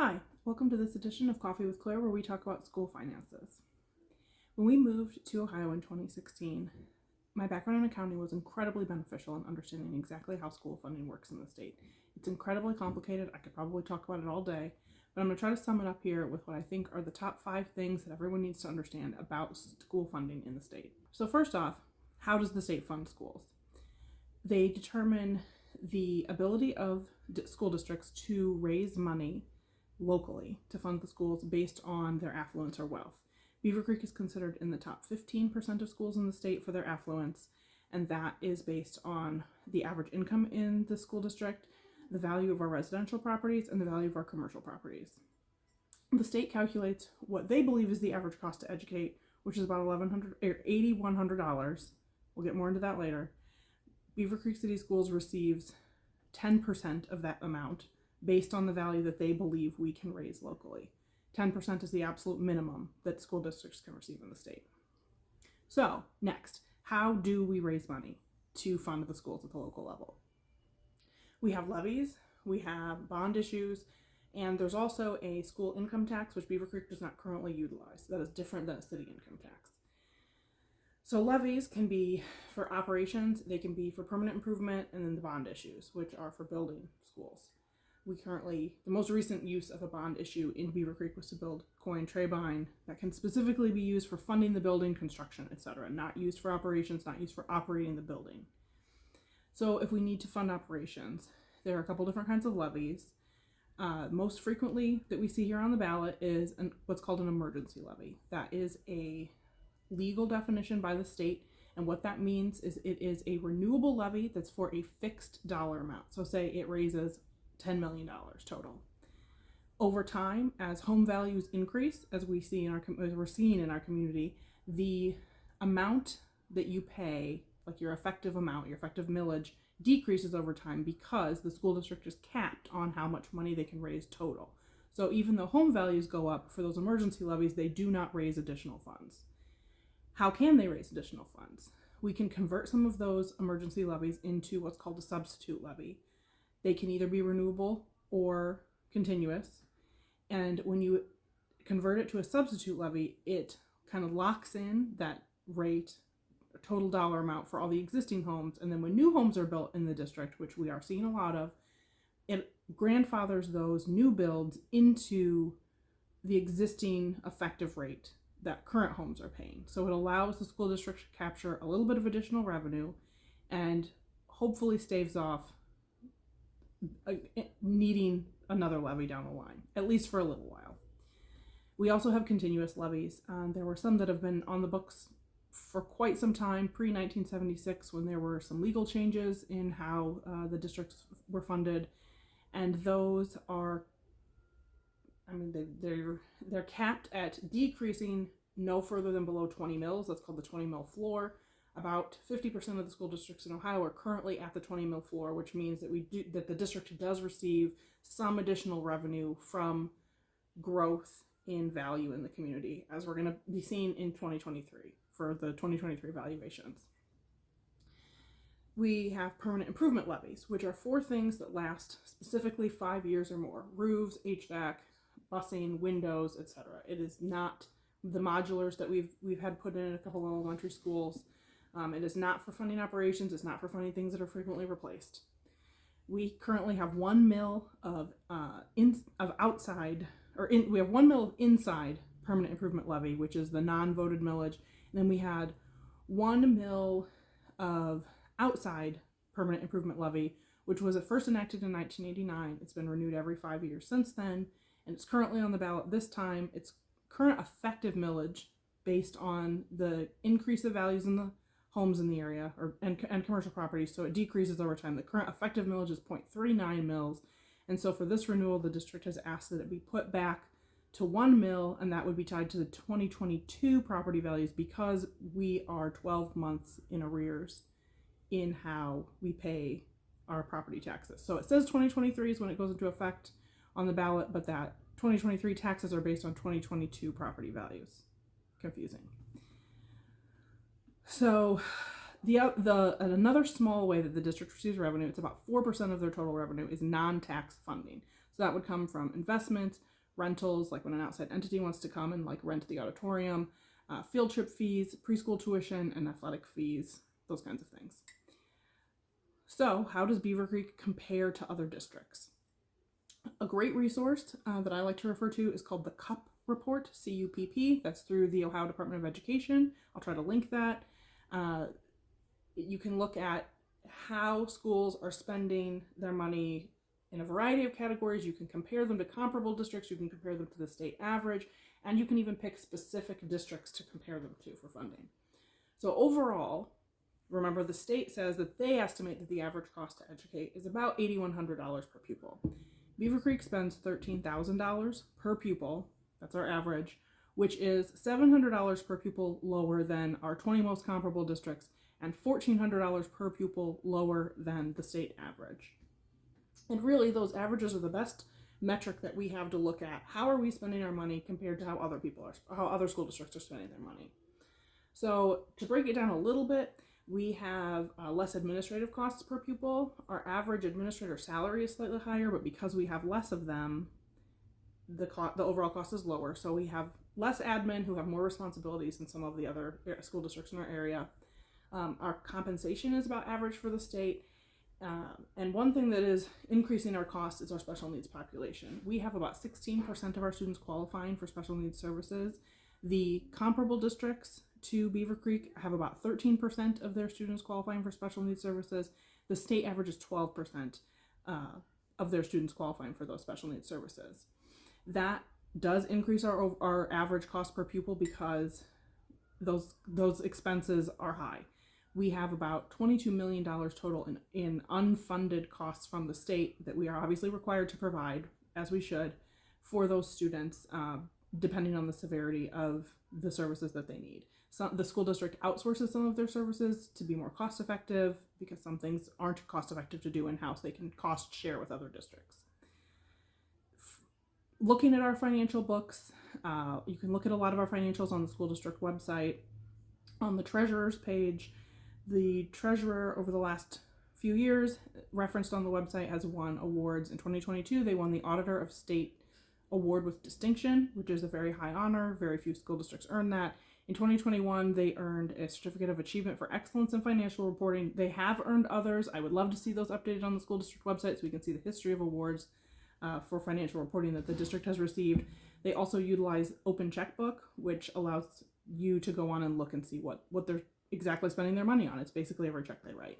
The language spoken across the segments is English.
Hi, welcome to this edition of Coffee with Claire, where we talk about school finances. When we moved to Ohio in 2016, my background in accounting was incredibly beneficial in understanding exactly how school funding works in the state. It's incredibly complicated. I could probably talk about it all day, but I'm going to try to sum it up here with what I think are the top 5 things that everyone needs to understand about school funding in the state. So first off, how does the state fund schools? They determine the ability of school districts to raise money locally to fund the schools based on their affluence or wealth. Beavercreek is considered in the top 15% of schools in the state for their affluence, and that is based on the average income in the school district, the value of our residential properties, and the value of our commercial properties. The state calculates what they believe is the average cost to educate, which is about $8,100. We'll get more into that later. Beavercreek City Schools receives 10% of that amount based on the value that they believe we can raise locally. 10% is the absolute minimum that school districts can receive in the state. So, next, how do we raise money to fund the schools at the local level? We have levies, we have bond issues, and there's also a school income tax, which Beavercreek does not currently utilize. That is different than a city income tax. So levies can be for operations, they can be for permanent improvement, and then the bond issues, which are for building schools. The most recent use of a bond issue in Beavercreek was to build coin Trebine that can specifically be used for funding the building, construction, etc., not used for operations, not used for operating the building. So if we need to fund operations, there are a couple different kinds of levies. Most frequently that we see here on the ballot is what's called an emergency levy. That is a legal definition by the state, and what that means is it is a renewable levy that's for a fixed dollar amount. So say it raises $10 million total. Over time, as home values increase, as we're seeing in our community, the amount that you pay, like your effective amount, your effective millage, decreases over time because the school district is capped on how much money they can raise total. So even though home values go up for those emergency levies, they do not raise additional funds. How can they raise additional funds? We can convert some of those emergency levies into what's called a substitute levy. They can either be renewable or continuous. And when you convert it to a substitute levy, it kind of locks in that rate, total dollar amount for all the existing homes. And then when new homes are built in the district, which we are seeing a lot of, it grandfathers those new builds into the existing effective rate that current homes are paying. So it allows the school district to capture a little bit of additional revenue and hopefully staves off needing another levy down the line, at least for a little while. We also have continuous levies. There were some that have been on the books for quite some time, pre-1976, when there were some legal changes in how the districts were funded, and those are, they're capped at decreasing no further than below 20 mils. That's called the 20 mil floor. About 50% of the school districts in Ohio are currently at the 20 mil floor, which means that the district does receive some additional revenue from growth in value in the community, as we're going to be seeing in 2023 for the 2023 valuations. We have permanent improvement levies, which are for things that last specifically 5 years or more: roofs, HVAC, busing, windows, etc. It is not the modulars that we've had put in a couple of elementary schools. It is not for funding operations. It's not for funding things that are frequently replaced. We currently have 1 mil of outside, we have 1 mil of inside permanent improvement levy, which is the non-voted millage. And then we had 1 mil of outside permanent improvement levy, which was at first enacted in 1989. It's been renewed every 5 years since then, and it's currently on the ballot this time. Its current effective millage, based on the increase of values in the homes in the area and commercial properties, so it decreases over time. The current effective millage is 0.39 mils, and so for this renewal, the district has asked that it be put back to 1 mil, and that would be tied to the 2022 property values, because we are 12 months in arrears in how we pay our property taxes. So it says 2023 is when it goes into effect on the ballot, but that 2023 taxes are based on 2022 property values. Confusing. So another small way that the district receives revenue, it's about 4% of their total revenue, is non-tax funding. So So that would come from investments, rentals, like when an outside entity wants to come and like rent the auditorium, field trip fees, preschool tuition, and athletic fees, those kinds of things. So how does Beavercreek compare to other districts? A great resource that I like to refer to is called the CUP report, CUPP. That's through the Ohio Department of Education. I'll try to link that. You can look at how schools are spending their money in a variety of categories. You can compare them to comparable districts. You can compare them to the state average. And you can even pick specific districts to compare them to for funding. So overall, remember the state says that they estimate that the average cost to educate is about $8,100 per pupil. Beavercreek spends $13,000 per pupil, that's our average, which is $700 per pupil lower than our 20 most comparable districts and $1,400 per pupil lower than the state average. And really, those averages are the best metric that we have to look at. How are we spending our money compared to how other school districts are spending their money? So to break it down a little bit, we have less administrative costs per pupil. Our average administrator salary is slightly higher, but because we have less of them, the overall cost is lower. So we have less admin who have more responsibilities than some of the other school districts in our area. Our compensation is about average for the state. And one thing that is increasing our costs is our special needs population. We have about 16% of our students qualifying for special needs services. The comparable districts to Beavercreek have about 13% of their students qualifying for special needs services. The state average is 12% of their students qualifying for those special needs services. That does increase our average cost per pupil because those expenses are high. We have about $22 million total in unfunded costs from the state that we are obviously required to provide, as we should, for those students, depending on the severity of the services that they need. So the school district outsources some of their services to be more cost effective because some things aren't cost effective to do in-house. They can cost share with other districts. Looking at our financial books, you can look at a lot of our financials on the school district website. On the treasurer's page, the treasurer over the last few years referenced on the website has won awards. In 2022, they won the Auditor of State Award with Distinction, which is a very high honor. Very few school districts earn that. In 2021, they earned a Certificate of Achievement for Excellence in Financial Reporting. They have earned others. I would love to see those updated on the school district website so we can see the history of awards for financial reporting that the district has received. They also utilize Open Checkbook, which allows you to go on and look and see what they're exactly spending their money on. It's basically every check they write.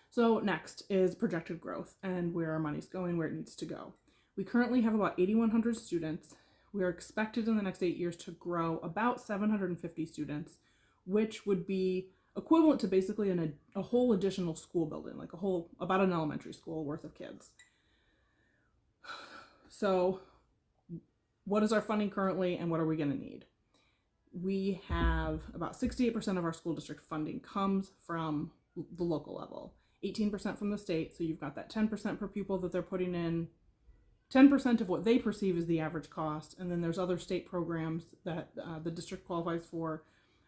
So next is projected growth and where our money's going, where it needs to go. We currently have about 8,100 students. We are expected in the next 8 years to grow about 750 students, which would be equivalent to basically a whole additional school building, like about an elementary school worth of kids. So what is our funding currently and what are we going to need? We have about 68% of our school district funding comes from the local level, 18% from the state. So you've got that 10% per pupil that they're putting in, 10% of what they perceive as the average cost. And then there's other state programs that the district qualifies for.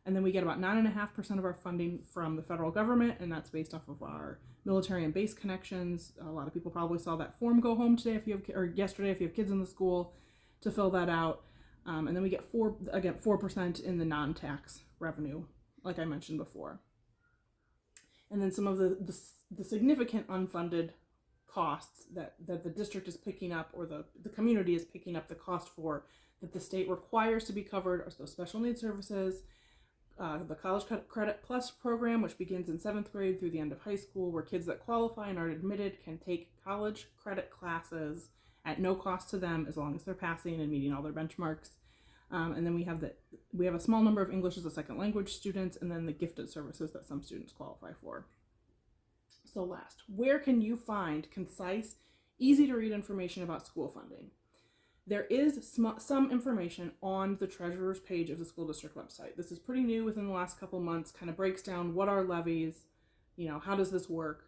And then we get about 9.5% of our funding from the federal government. And that's based off of our military and base connections. A lot of people probably saw that form go home today or yesterday if you have kids in the school to fill that out. And then we get 4% in the non-tax revenue, like I mentioned before. And then some of the significant unfunded costs that the district is picking up or the community is picking up the cost for that the state requires to be covered are those special needs services, the College Credit Plus program, which begins in 7th grade through the end of high school, where kids that qualify and are admitted can take college credit classes at no cost to them as long as they're passing and meeting all their benchmarks. And then we have a small number of English as a second language students, and then the gifted services that some students qualify for. So last, where can you find concise, easy to read information about school funding? There is some information on the treasurer's page of the school district website. This is pretty new within the last couple months, kind of breaks down what are levies, how does this work.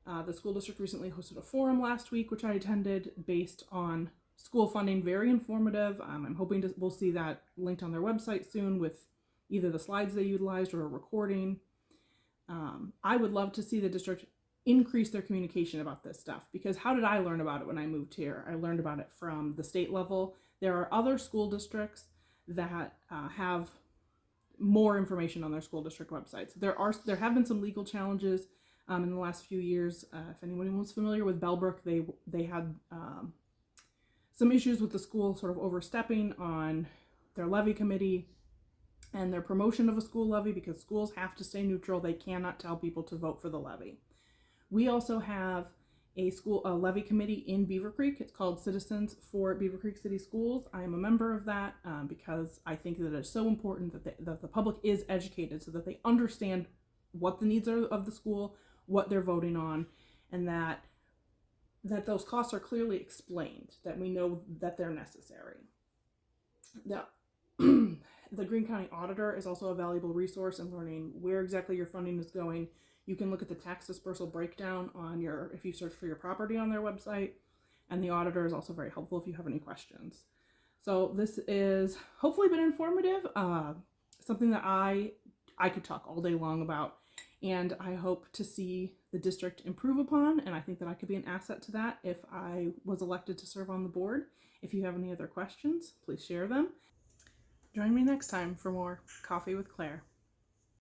The school district recently hosted a forum last week, which I attended, based on school funding, very informative. I'm hoping we'll see that linked on their website soon with either the slides they utilized or a recording. I would love to see the district increase their communication about this stuff. Because how did I learn about it when I moved here? I learned about it from the state level. There are other school districts that have more information on their school district websites. There have been some legal challenges in the last few years. If anyone was familiar with Bellbrook, they had some issues with the school sort of overstepping on their levy committee and their promotion of a school levy, because schools have to stay neutral. They cannot tell people to vote for the levy. We also have a levy committee in Beavercreek. It's called Citizens for Beavercreek City Schools. I am a member of that because I think that it's so important that the public is educated so that they understand what the needs are of the school, what they're voting on, and that those costs are clearly explained, that we know that they're necessary. The Greene County Auditor is also a valuable resource in learning where exactly your funding is going. You can look at the tax dispersal breakdown if you search for your property on their website, and the auditor is also very helpful if you have any questions. So this is hopefully been informative, something that I could talk all day long about, and I hope to see the district improve upon, and I think that I could be an asset to that if I was elected to serve on the board. If you have any other questions, please share them. Join me next time for more Coffee with Claire.